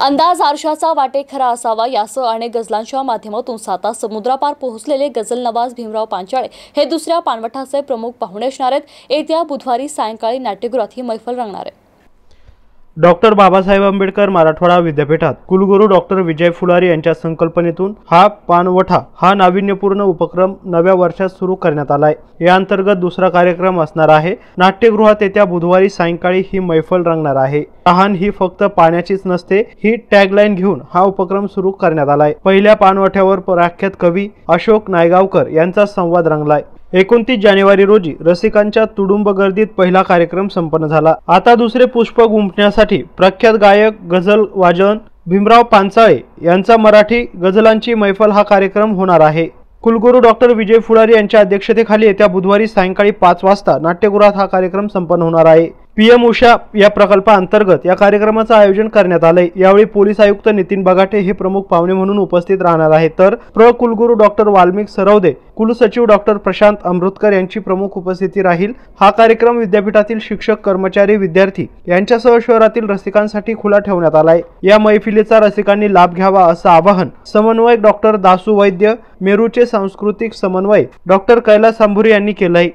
अंदाज आरशाचा वाटे खरा असावा यासह अनेक गझलांच्या माध्यमातून साता समुद्रापार पोहोचलेले गझल नवाज भीमराव पांचाळे हे दुसऱ्या पानवटाचे प्रमुख पाहुणे असणार आहेत। येत्या बुधवारी सायंकाळी नाट्यगृहात ही मैफल रंगणार आहे। डॉक्टर बाबासाहेब आंबेडकर मराठवाडा विद्यापीठात कुलगुरू डॉक्टर विजय फुलारी यांच्या संकल्पनेतून हा पानवठा हा नाविन्यपूर्ण उपक्रम नव्या वर्षात सुरू करण्यात आलाय। या अंतर्गत दुसरा कार्यक्रम असणार आहे। नाट्यगृहात येत्या बुधवारी सायंकाळी ही मैफल रंगणार आहे। तहान ही फक्त पाण्याचीच नसते ही टॅगलाईन घेऊन हा उपक्रम सुरू करण्यात आलाय। पहिल्या पानवठ्यावर प्रख्यात कवी अशोक नायगावकर यांचा संवाद रंगलाय। 29 जानेवारी रोजी रसिकांच्या तुडुंब गर्दीत पहिला कार्यक्रम संपन्न झाला। आता दुसरे पुष्प गुंफण्यासाठी प्रख्यात गायक गझल वादन भीमराव पांचाळे यांचा मराठी गझलांची मैफल हा कार्यक्रम होणार आहे। कुलगुरू डॉक्टर विजय फुलारी यांच्या अध्यक्षतेखाली येत्या बुधवारी सायंकाळी 5 वाजता नाट्यगृहात हा कार्यक्रम संपन्न होणार आहे। पीएम उषा या प्रकल्पाअंतर्गत या कार्यक्रमाचे आयोजन करण्यात आले। यावेळी पोलीस आयुक्त नितीन बगाटे हे प्रमुख पाहुणे म्हणून उपस्थित राहणार आहेत, तर कुलगुरू डॉक्टर वाल्मिक सरवदे, कुलसचिव डॉक्टर प्रशांत अमृतकर यांची प्रमुख उपस्थिती राहील। हा कार्यक्रम विद्यापीठातील शिक्षक, कर्मचारी, विद्यार्थी यांच्यासह शहरातील रसिकांसाठी खुला ठेवण्यात आलाय। या मैफिलीचा रसिकांनी लाभ घ्यावा असं आवाहन समन्वयक डॉक्टर दासू वैद्य, मेरूचे सांस्कृतिक समन्वय डॉक्टर कैलास अंभुरी यांनी केलंय।